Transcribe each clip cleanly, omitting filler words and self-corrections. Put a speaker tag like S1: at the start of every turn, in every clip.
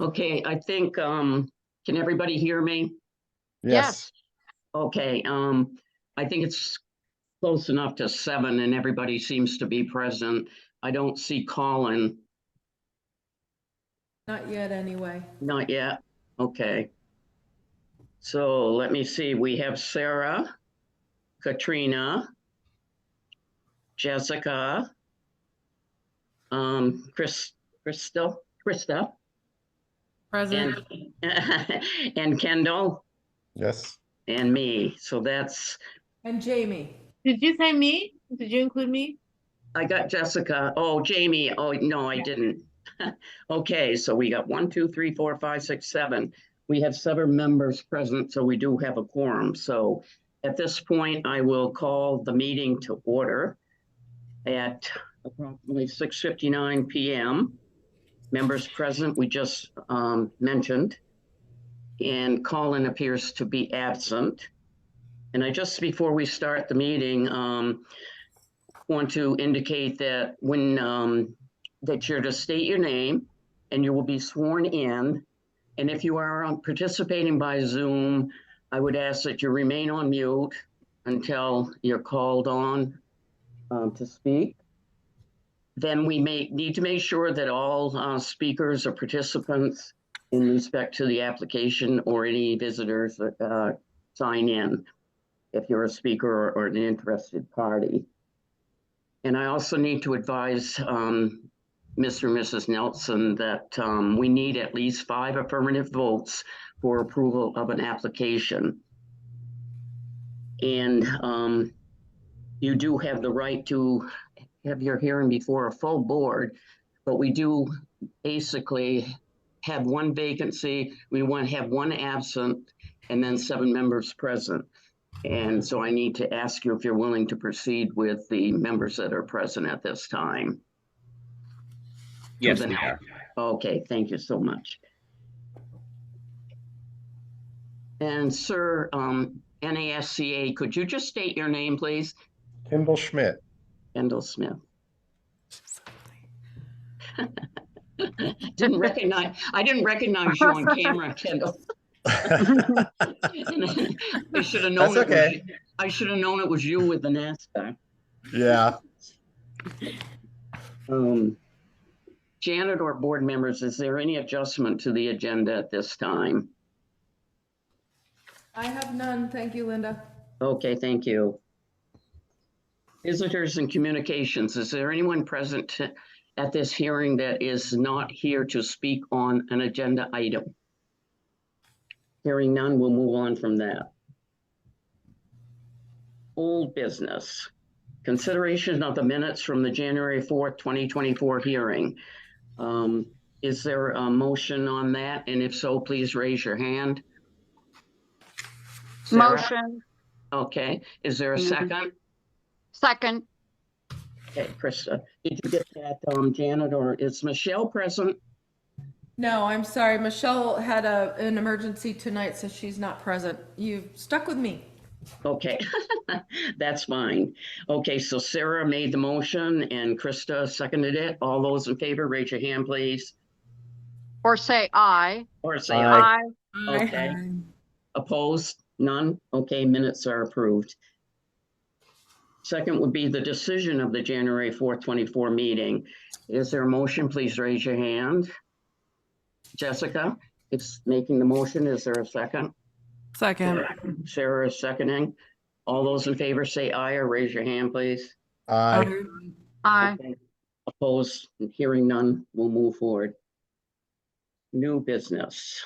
S1: Okay, I think, can everybody hear me?
S2: Yes.
S1: Okay, I think it's close enough to 7 and everybody seems to be present. I don't see Colin,
S3: Not yet, anyway.
S1: not yet. Okay. So let me see, we have Sarah, Katrina, Jessica, Krista,
S3: Present.
S1: and Kendall,
S2: Yes.
S1: and me. So that's,
S3: And Jamie.
S4: Did you say me? Did you include me?
S1: I got Jessica. Oh, Jamie. Oh, no, I didn't. Okay, so we got 1, 2, 3, 4, 5, 6, 7. We have 7 members present, so we do have a quorum. So at this point, I will call the meeting to order at approximately 6:59 p.m. Members present, we just mentioned, and Colin appears to be absent. And I just, before we start the meeting, want to indicate that when that you're to state your name and you will be sworn in. And if you are participating by Zoom, I would ask that you remain on mute until you're called on to speak. Then we may need to make sure that all speakers or participants in respect to the application or any visitors that sign in if you're a speaker or an interested party. And I also need to advise Mr. and Mrs. Nelson that we need at least 5 affirmative votes for approval of an application. And you do have the right to have your hearing before a full board, but we do basically have 1 vacancy. We want to have 1 absent and then 7 members present. And so I need to ask you if you're willing to proceed with the members that are present at this time.
S5: Yes, we are.
S1: Okay, thank you so much. And sir, NASCA, could you just state your name, please?
S2: Kendall Schmidt.
S1: Kendall Smith. I didn't recognize you on camera, Kendall. I should have known.
S2: That's okay.
S1: I should have known it was you with the NASCAR.
S2: Yeah.
S1: Janet or board members, is there any adjustment to the agenda at this time?
S3: I have none. Thank you, Linda.
S1: Okay, thank you. Visitors and communications, is there anyone present at this hearing that is not here to speak on an agenda item? Hearing none, we'll move on from that. Old business. Consideration of the minutes from the January 4th, 2024 hearing. Is there a motion on that? And if so, please raise your hand. Sarah?
S6: Motion.
S1: Okay, is there a second?
S6: Second.
S1: Okay, Krista, did you get that, Janet, or is Michelle present?
S3: No, I'm sorry. Michelle had an emergency tonight, so she's not present. You stuck with me.
S1: Okay, that's fine. Okay, so Sarah made the motion and Krista seconded it. All those in favor, raise your hand, please.
S6: Or say aye.
S1: Or say
S2: Aye.
S1: aye. Okay. Opposed? None? Okay, minutes are approved. Second would be the decision of the January 4th, 24 meeting. Is there a motion? Please raise your hand. Jessica is making the motion. Is there a second?
S3: Second.
S1: Sarah is seconding. All those in favor say aye or raise your hand, please.
S2: Aye.
S6: Aye.
S1: Okay. Opposed? Hearing none, we'll move forward. New business.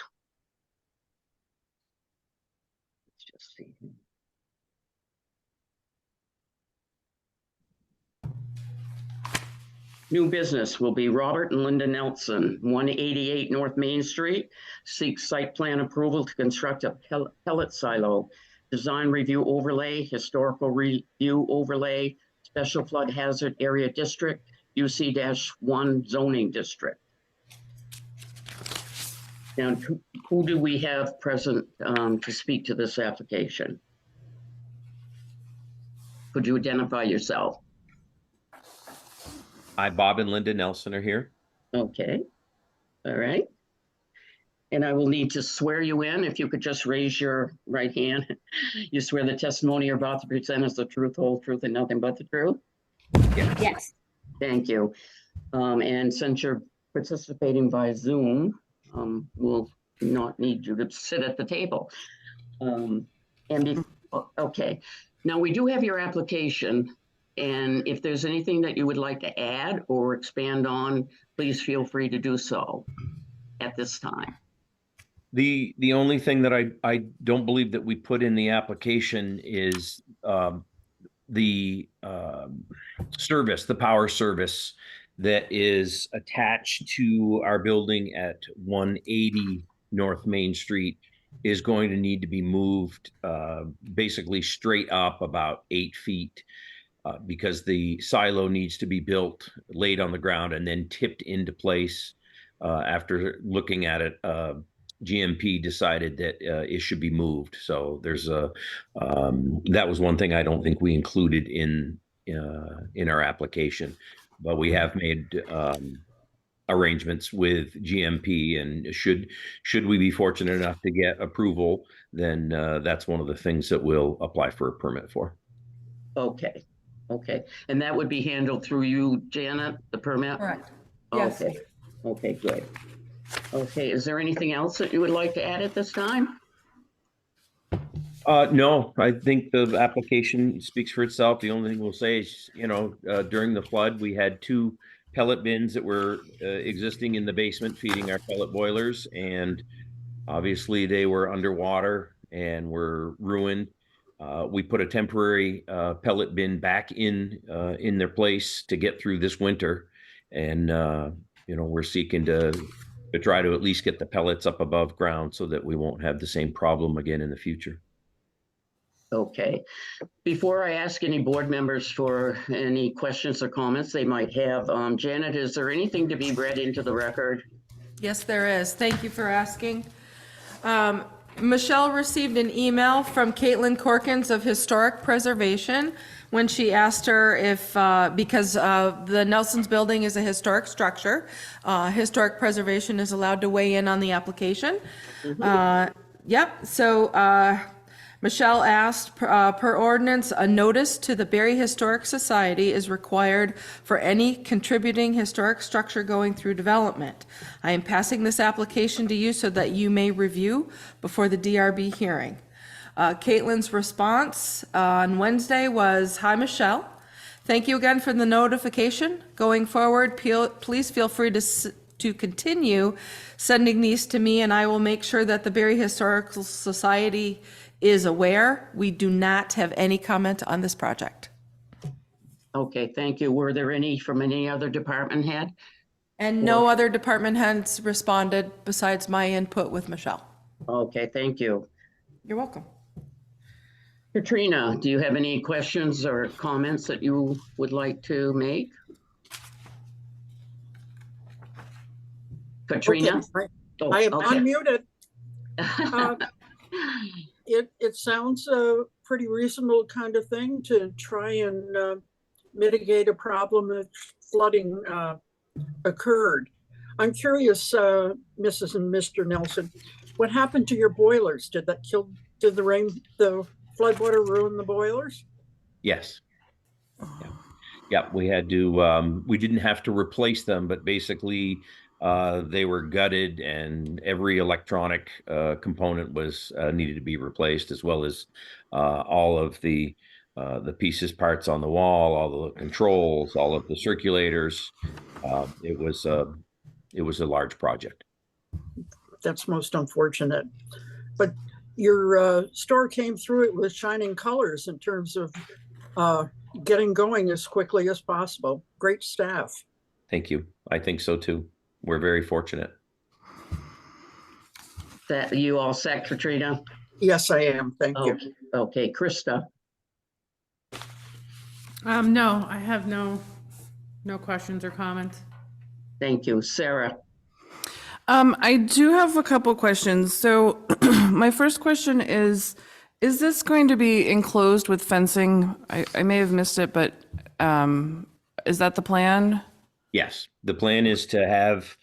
S1: Let's just see. New business will be Robert and Linda Nelson, 188 North Main Street, seeks site plan approval to construct a pellet silo, design review overlay, historical review overlay, special flood hazard area district, UC-1 zoning district. Now, who do we have present to speak to this application? Could you identify yourself?
S5: Bob and Linda Nelson are here.
S1: Okay, all right. And I will need to swear you in. If you could just raise your right hand. You swear the testimony you're about to present is the truth, whole truth, and nothing but the truth?
S4: Yes.
S1: Thank you. And since you're participating by Zoom, we'll not need you to sit at the table. Okay, now we do have your application, and if there's anything that you would like to add or expand on, please feel free to do so at this time.
S5: The only thing that I don't believe that we put in the application is the service, the power service that is attached to our building at 180 North Main Street is going to need to be moved basically straight up about 8 feet because the silo needs to be built, laid on the ground, and then tipped into place. After looking at it, GMP decided that it should be moved. So there's that was one thing I don't think we included in our application, but we have made arrangements with GMP, and should we be fortunate enough to get approval, then that's one of the things that we'll apply for a permit for.
S1: Okay, and that would be handled through you, Janet, the permit?
S3: Correct. Yes.
S1: Okay, good. Okay, is there anything else that you would like to add at this time?
S5: No, I think the application speaks for itself. The only thing we'll say is, during the flood, we had 2 pellet bins that were existing in the basement feeding our pellet boilers, and obviously they were underwater and were ruined. We put a temporary pellet bin back in their place to get through this winter, and we're seeking to try to at least get the pellets up above ground so that we won't have the same problem again in the future.
S1: Okay. Before I ask any board members for any questions or comments they might have, Janet, is there anything to be read into the record?
S3: Yes, there is. Thank you for asking. Michelle received an email from Caitlin Corkins of Historic Preservation when she asked her if, because the Nelson's building is a historic structure, Historic Preservation is allowed to weigh in on the application. Yep, so Michelle asked, per ordinance, a notice to the Barre Historic Society is required for any contributing historic structure going through development. I am passing this application to you so that you may review before the DRB hearing. Caitlin's response on Wednesday was, "Hi, Michelle. Thank you again for the notification. Going forward, please feel free to continue sending these to me, and I will make sure that the Barre Historical Society is aware. We do not have any comment on this project."
S1: Okay, thank you. Were there any from any other department head?
S3: And no other department heads responded besides my input with Michelle.
S1: Okay, thank you.
S3: You're welcome.
S1: Katrina, do you have any questions or comments that you would like to make? Katrina?
S7: Okay,
S1: Oh,
S7: I am
S1: okay.
S7: unmuted. It sounds a pretty reasonable kind of thing to try and mitigate a problem if flooding occurred. I'm curious, Mrs. and Mr. Nelson, what happened to your boilers? Did the floodwater ruin the boilers?
S5: Yes. Yeah, we had to, we didn't have to replace them, but basically they were gutted and every electronic component was needed to be replaced, as well as all of the pieces, parts on the wall, all the controls, all of the circulators. It was a large project.
S7: That's most unfortunate. But your store came through it with shining colors in terms of getting going as quickly as possible. Great staff.
S5: Thank you. I think so too. We're very fortunate.
S1: That you all set, Katrina?
S7: Yes, I am. Thank you.
S1: Okay, Krista?
S8: No, I have no questions or comments.
S1: Thank you. Sarah?
S9: I do have a couple questions. So my first question is this going to be enclosed with fencing? I may have missed it, but is that the plan?
S5: Yes, the plan is to have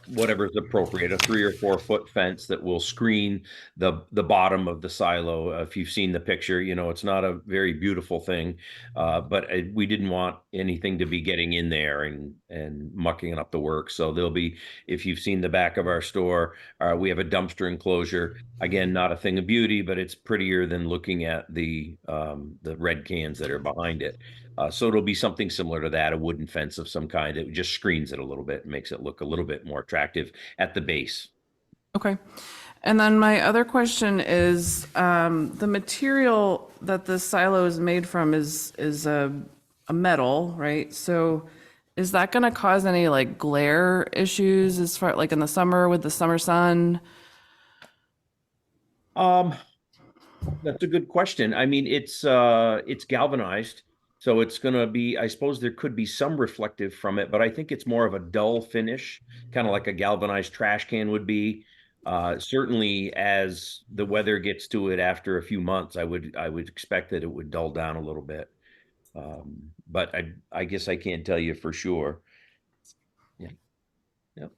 S5: whatever's appropriate, a 3 or 4 foot fence that will screen the bottom of the silo. If you've seen the picture, you know, it's not a very beautiful thing, but we didn't want anything to be getting in there and mucking up the work. So there'll be, if you've seen the back of our store, we have a dumpster enclosure. Again, not a thing of beauty, but it's prettier than looking at the red cans that are behind it. So it'll be something similar to that, a wooden fence of some kind that just screens it a little bit and makes it look a little bit more attractive at the base.
S9: Okay. And then my other question is, the material that the silo is made from is a metal, right? So is that going to cause any like glare issues as far like in the summer with the summer sun?
S5: That's a good question. I mean, it's galvanized, so it's gonna be, I suppose there could be some reflective from it, but I think it's more of a dull finish, kind of like a galvanized trash can would be. Certainly as the weather gets to it after a few months, I would expect that it would dull down a little bit. But I guess I can't tell you for sure. Yeah. Yep.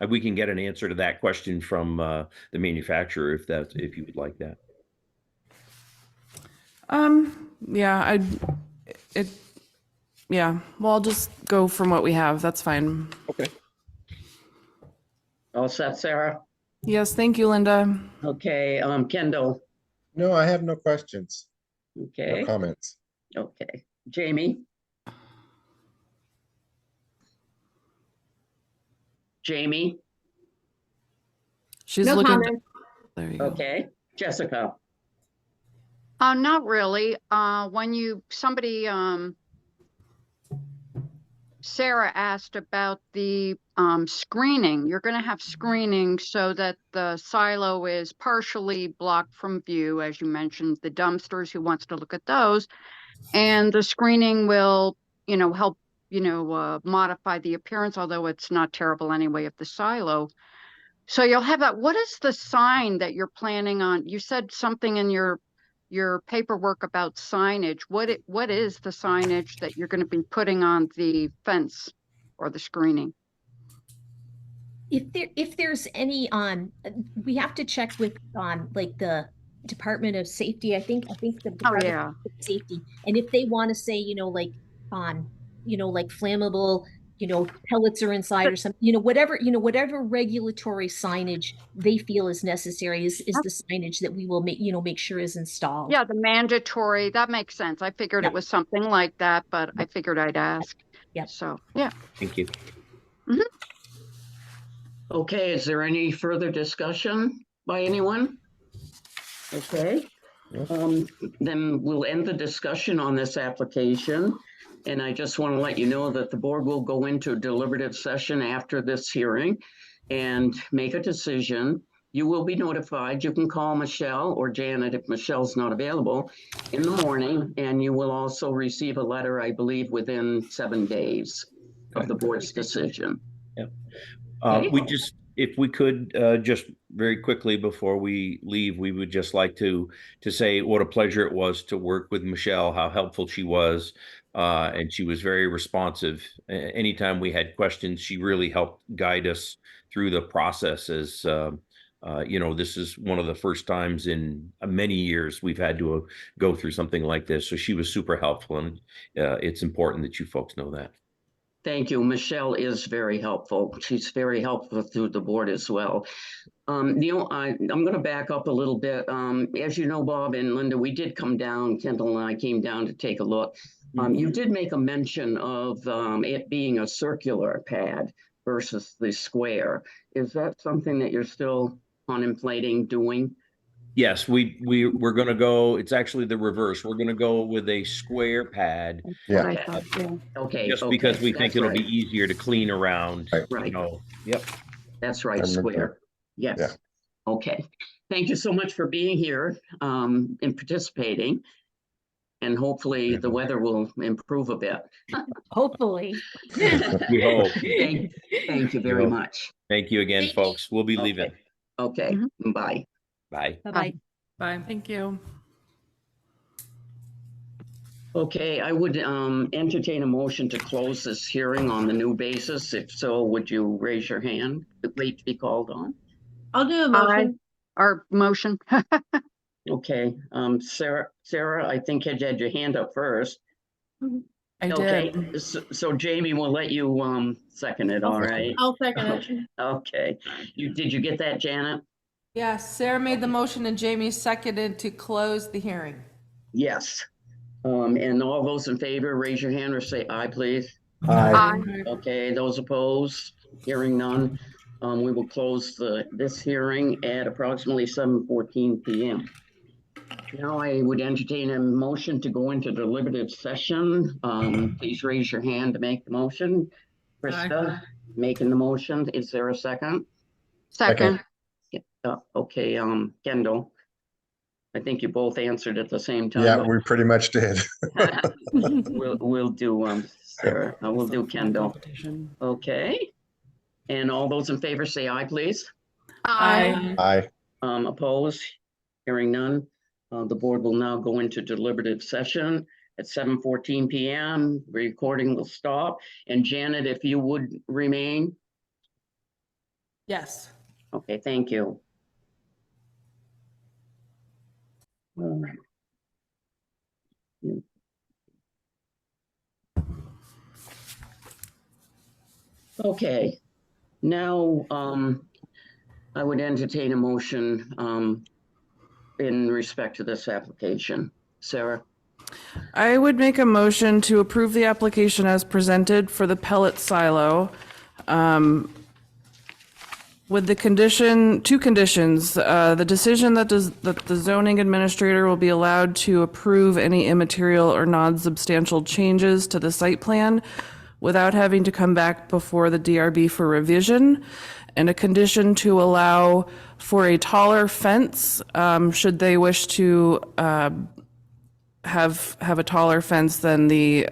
S5: We can get an answer to that question from the manufacturer if you would like that.
S9: Yeah, well, I'll just go from what we have. That's fine.
S5: Okay.
S1: All set, Sarah?
S9: Yes, thank you, Linda.
S1: Okay, Kendall,
S2: No, I have no questions, no
S1: okay,
S2: comments.
S1: okay. Jamie? Jamie,
S9: She's
S4: No
S9: looking.
S4: comment.
S9: There you go.
S1: okay. Jessica?
S6: Not really. When somebody, Sarah asked about the screening. You're going to have screening so that the silo is partially blocked from view, as you mentioned, the dumpsters, who wants to look at those. And the screening will, help, modify the appearance, although it's not terrible anyway, of the silo. So you'll have that. What is the sign that you're planning on? You said something in your paperwork about signage. What is the signage that you're going to be putting on the fence or the screening?
S10: If there's any we have to check with like the Department of Safety. I think the Department of Safety, and if they want to say like flammable pellets are inside or something, whatever regulatory signage they feel is necessary is the signage that we will make sure is installed.
S6: Yeah, the mandatory, that makes sense. I figured it was something like that, but I figured I'd ask.
S10: Yeah.
S6: So, yeah.
S5: Thank you.
S6: Mm-hmm.
S1: Okay, is there any further discussion by anyone? Okay, then we'll end the discussion on this application. And I just want to let you know that the board will go into a deliberative session after this hearing and make a decision. You will be notified. You can call Michelle or Janet if Michelle's not available in the morning, and you will also receive a letter, I believe, within 7 days of the board's decision.
S5: Yeah. We just, if we could, just very quickly before we leave, we would just like to say what a pleasure it was to work with Michelle, how helpful she was. And she was very responsive. Anytime we had questions, she really helped guide us through the process. As this is one of the first times in many years we've had to go through something like this. So she was super helpful, and it's important that you folks know that.
S1: Thank you. Michelle is very helpful. She's very helpful through the board as well. I'm going to back up a little bit. As you know, Bob and Linda, we did come down, Kendall and I came down to take a look. You did make a mention of it being a circular pad versus the square. Is that something that you're still contemplating doing?
S5: Yes, we're going to go. It's actually the reverse. We're going to go with a square pad.
S2: Yeah.
S6: I thought, yeah.
S1: Okay.
S5: Just because we think
S1: that's
S5: it'll
S1: right.
S5: be easier to clean around.
S1: Right.
S5: Yep.
S1: That's right,
S2: I remember
S1: square. Yes.
S2: Yeah.
S1: Okay. Thank you so much for being here and participating. And hopefully the weather will improve a bit.
S10: Hopefully.
S5: We hope.
S1: Thank you very much.
S5: Thank you again, folks. We'll be leaving.
S1: Okay. Bye.
S5: Bye.
S10: Bye-bye.
S3: Bye. Thank you.
S1: Okay, I would entertain a motion to close this hearing on the new basis. If so, would you raise your hand? Wait to be called on.
S4: I'll do a
S6: Aye.
S4: motion.
S6: Our motion.
S1: Okay, Sarah, I think you had your hand up first.
S9: I
S1: Okay,
S9: did.
S1: so Jamie will let you second it, all right?
S4: I'll second it.
S1: Okay, did you get that, Janet?
S3: Yes, Sarah made the motion and Jamie seconded to close the hearing.
S1: Yes. And all those in favor, raise your hand or say aye, please.
S2: Aye.
S1: Okay, those opposed, hearing none. We will close this hearing at approximately 7:14 PM. Now I would entertain a motion to go into deliberative session. Please raise your hand to make the motion. Krista, making the motion. Is there a second?
S6: Second.
S1: Okay, Kendall. I think you both answered at the same time.
S2: Yeah, we pretty much did.
S1: We'll do Sarah. We'll do Kendall. Okay. And all those in favor say aye, please.
S6: Aye.
S2: Aye.
S1: Opposed? Hearing none. The board will now go into deliberative session at 7:14 PM. Recording will stop. And Janet, if you would remain.
S3: Yes.
S1: Okay, thank you. Okay, now I would entertain a motion in respect to this application. Sarah?
S9: I would make a motion to approve the application as presented for the pellet silo. With the two conditions, the decision that the zoning administrator will be allowed to approve any immaterial or non-substantial changes to the site plan without having to come back before the DRB for revision, and a condition to allow for a taller fence, should they wish to have a taller fence than the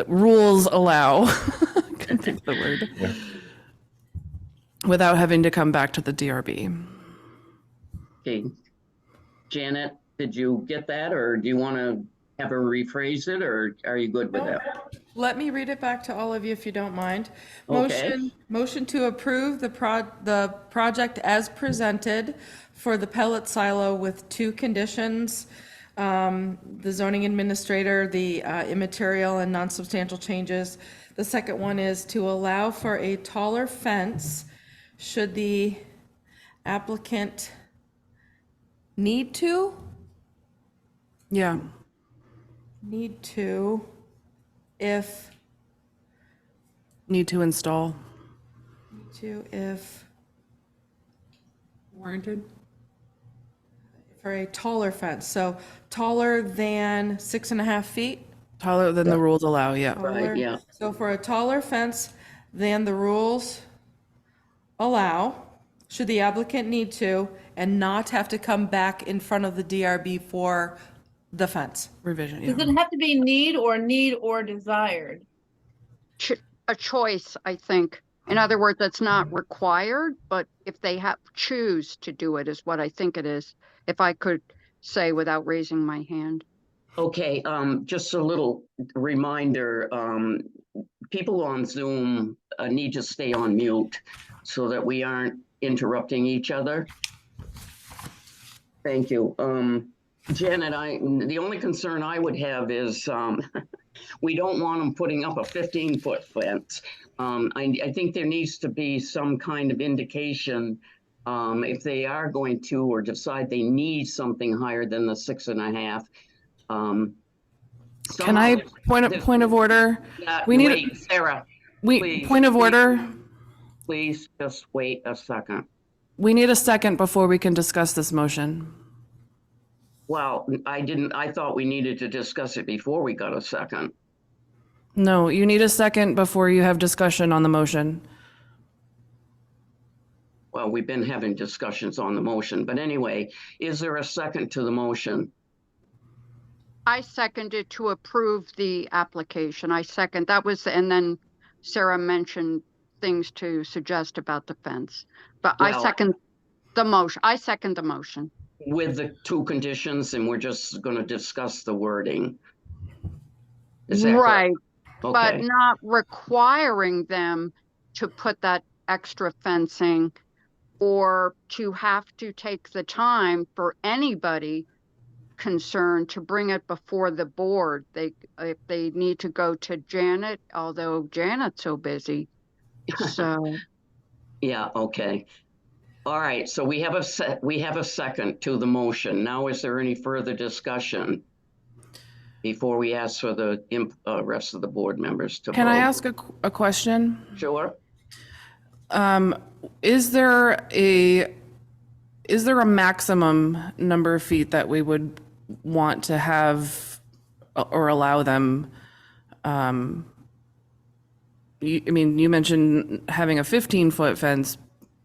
S9: rules allow. Can't think of the word.
S2: Yeah.
S9: Without having to come back to the DRB.
S1: Okay. Janet, did you get that, or do you want to have her rephrase it, or are you good with that?
S3: Let me read it back to all of you if you don't mind.
S1: Okay.
S3: Motion to approve the project as presented for the pellet silo with two conditions. The zoning administrator, the immaterial and non-substantial changes. The second one is to allow for a taller fence should the applicant need to if
S9: install.
S3: if
S8: Warranted.
S3: for a taller fence, so taller than 6.5 feet.
S9: Taller than the rules allow, yeah.
S3: Taller.
S1: yeah.
S3: So for a taller fence than the rules allow, should the applicant need to, and not have to come back in front of the DRB for the fence.
S9: Revision,
S4: Does
S9: yeah.
S4: it have to be need or desired?
S6: A choice, I think. In other words, it's not required, but if they choose to do it is what I think it is. If I could say without raising my hand.
S1: Okay, just a little reminder, people on Zoom need to stay on mute so that we aren't interrupting each other. Thank you. Janet, the only concern I would have is we don't want them putting up a 15-foot fence. I think there needs to be some kind of indication if they are going to or decide they need something higher than the 6.5.
S9: Can I point of order? We need
S1: wait, Sarah. Please,
S9: point of order.
S1: Please just wait a second.
S9: We need a second before we can discuss this motion.
S1: Well, I thought we needed to discuss it before we got a second.
S9: No, you need a second before you have discussion on the motion.
S1: Well, we've been having discussions on the motion, but anyway, is there a second to the motion?
S6: I seconded to approve the application. I second that was, and then Sarah mentioned things to suggest about the fence. But I
S1: Well,
S6: second the motion. I second the motion.
S1: with the two conditions, and we're just gonna discuss the wording. Is that correct?
S6: Right, but
S1: Okay,
S6: not requiring them to put that extra fencing or to have to take the time for anybody concerned to bring it before the board. If they need to go to Janet, although Janet's so busy. So,
S1: yeah, okay. All right, so we have a second to the motion. Now, is there any further discussion before we ask for the rest of the board members to vote?
S9: Can I ask a question?
S1: Sure.
S9: Is there a maximum number of feet that we would want to have or allow them? I mean, you mentioned having a 15-foot fence.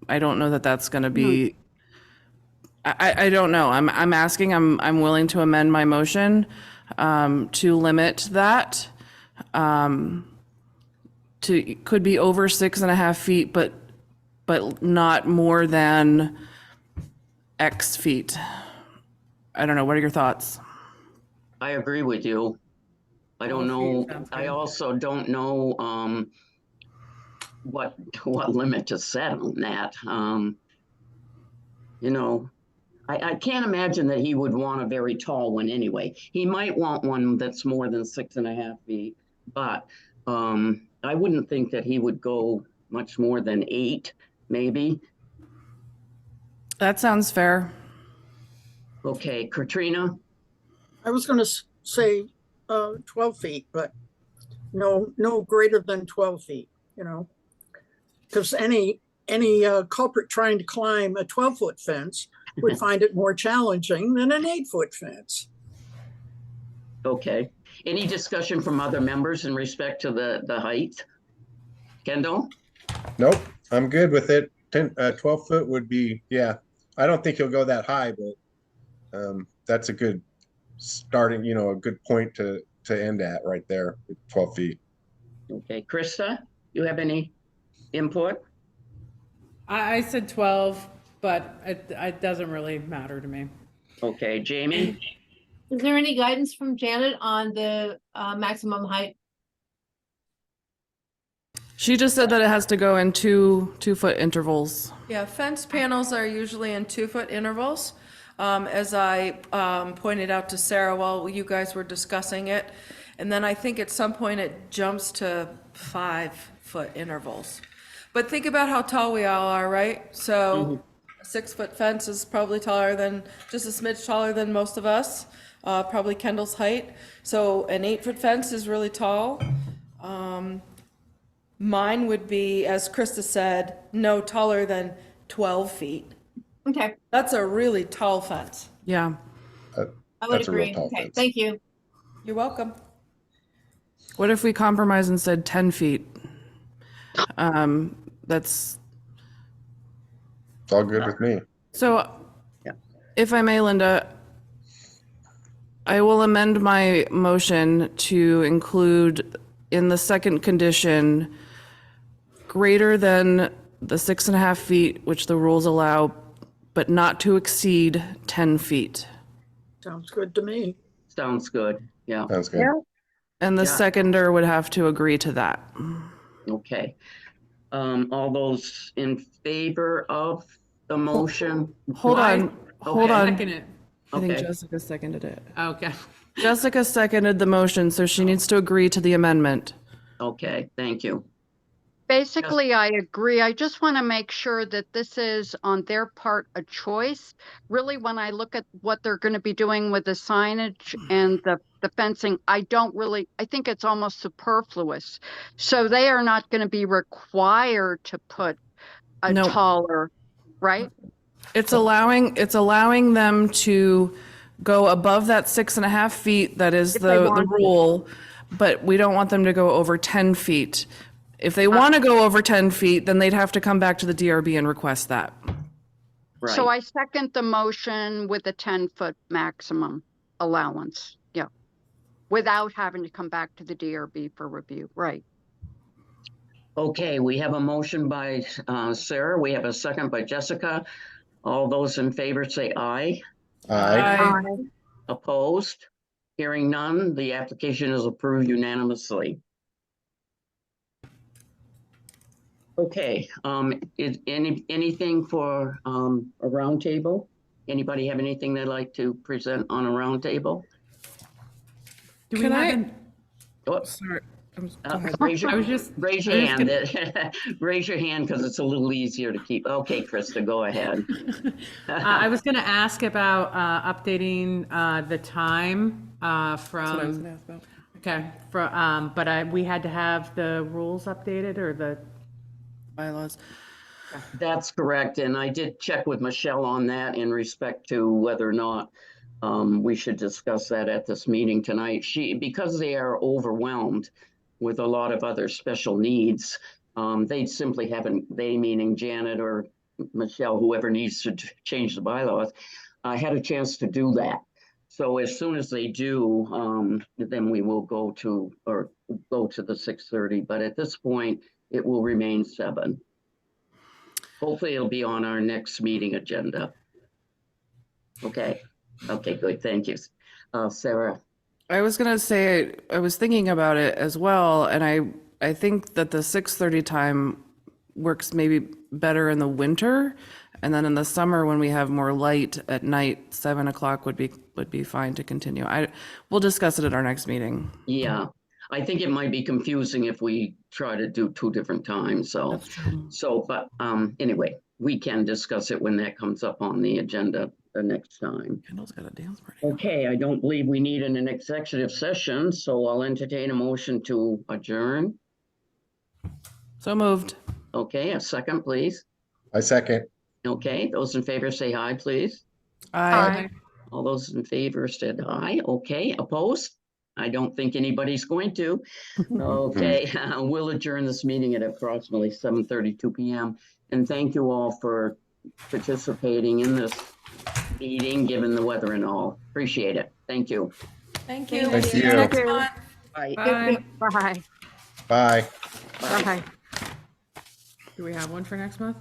S9: I don't know that that's going to be. I don't know. I'm asking. I'm willing to amend my motion to limit that. Could be over 6.5 feet, but not more than X feet. I don't know. What are your thoughts?
S1: I agree with you. I don't
S8: 12 feet
S1: know,
S8: sounds
S1: I
S8: good.
S1: also don't know, what limit to set on that. You know, I can't imagine that he would want a very tall one anyway. He might want one that's more than 6.5 feet, but, I wouldn't think that he would go much more than 8, maybe.
S9: That sounds fair.
S1: Okay, Katrina?
S7: I was gonna say 12 feet, but no greater than 12 feet, you know? Because any culprit trying to climb a 12-foot fence would find it more challenging than an 8-foot fence.
S1: Okay. Any discussion from other members in respect to the height? Kendall?
S2: Nope, I'm good with it. 12 foot would be, yeah. I don't think he'll go that high, but that's a good starting, a good point to end at right there, 12 feet.
S1: Okay, Krista, you have any input?
S8: I said 12, but it doesn't really matter to me.
S1: Okay, Jamie?
S4: Is there any guidance from Janet on the maximum height?
S9: She just said that it has to go in 2-foot intervals.
S3: Yeah, fence panels are usually in 2-foot intervals. As I pointed out to Sarah while you guys were discussing it. And then I think at some point it jumps to 5-foot intervals. But think about how tall we all are, right? So a 6-foot fence is probably taller than, just a smidge taller than most of us, probably Kendall's height. So an 8-foot fence is really tall. Mine would be, as Krista said, no taller than 12 feet.
S4: Okay,
S3: That's a really tall fence.
S9: Yeah.
S4: I would
S2: That's a real
S4: agree.
S2: tall
S4: Okay,
S2: fence.
S4: thank you.
S3: You're welcome.
S9: What if we compromise and said 10 feet? That's,
S2: It's all good with me.
S9: so
S1: Yeah.
S9: if I may, Linda, I will amend my motion to include in the second condition greater than the 6.5 feet, which the rules allow, but not to exceed 10 feet.
S7: Sounds good to me.
S1: Sounds good, yeah,
S2: Sounds good.
S9: And the
S1: Yeah.
S9: seconder would have to agree to that.
S1: okay. All those in favor of the motion?
S9: Hold on, hold
S1: Okay.
S9: on.
S8: Second it.
S9: I think
S1: Okay.
S9: Jessica seconded it.
S8: Okay.
S9: Jessica seconded the motion, so she needs to agree to the amendment.
S1: Okay, thank you.
S6: basically, I agree. I just want to make sure that this is on their part a choice. Really, when I look at what they're going to be doing with the signage and the fencing, I think it's almost superfluous. So they are not going to be required to put a
S9: Nope.
S6: taller, right?
S9: It's allowing them to go above that 6.5 feet. That is
S6: If they
S9: the
S6: want to.
S9: rule, but we don't want them to go over 10 feet. If they want to go over 10 feet, then they'd have to come back to the DRB and request that.
S6: So
S1: Right,
S6: I second the motion with a 10-foot maximum allowance. Yeah. Without having to come back to the DRB for review. Right.
S1: okay, we have a motion by Sarah, we have a second by Jessica. All those in favor say aye.
S2: Aye.
S1: Opposed? Hearing none, the application is approved unanimously. Okay, is anything for a roundtable? Anybody have anything they'd like to present on a roundtable?
S8: Do we
S9: Can
S8: have
S9: I-
S8: an,
S1: Oh,
S9: Sorry. Go ahead.
S1: Raise your,
S8: I was just-
S1: raise
S8: I
S1: your
S8: was
S1: hand. Raise your hand because it's a little easier to keep. Okay, Krista, go ahead.
S8: I was gonna ask about updating the time
S9: That's what I was
S8: from,
S9: gonna ask about.
S8: okay, but we had to have the rules updated or the,
S9: Bylaws.
S1: That's correct, and I did check with Michelle on that in respect to whether or not we should discuss that at this meeting tonight. Because they are overwhelmed with a lot of other special needs, they simply haven't, they meaning Janet or Michelle, whoever needs to change the bylaws, had a chance to do that. So as soon as they do, then we will go to the 6:30, but at this point, it will remain 7. Hopefully it'll be on our next meeting agenda. Okay, good, thank you. Sarah,
S9: I was gonna say, I was thinking about it as well, and I think that the 6:30 time works maybe better in the winter, and then in the summer when we have more light at night, 7 o'clock would be fine to continue. We'll discuss it at our next meeting.
S1: yeah, I think it might be confusing if we try to do 2 different times, so. But anyway, we can discuss it when that comes up on the agenda the next time.
S9: Kendall's got a dance party.
S1: Okay, I don't believe we need an executive session, so I'll entertain a motion to adjourn.
S9: So moved.
S1: Okay, a second, please.
S2: I second.
S1: Okay, those in favor say aye, please.
S9: Aye.
S1: All those in favor said aye. Okay, opposed? I don't think anybody's going to. Okay, we'll adjourn this meeting at approximately 7:32 p.m. And thank you all for participating in this meeting, given the weather and all. Appreciate it. Thank you.
S3: Thank you.
S2: Thank
S3: See
S2: you.
S3: next month.
S1: Bye.
S9: Bye.
S6: Bye.
S2: Bye.
S6: Bye.
S8: do we have one for next month?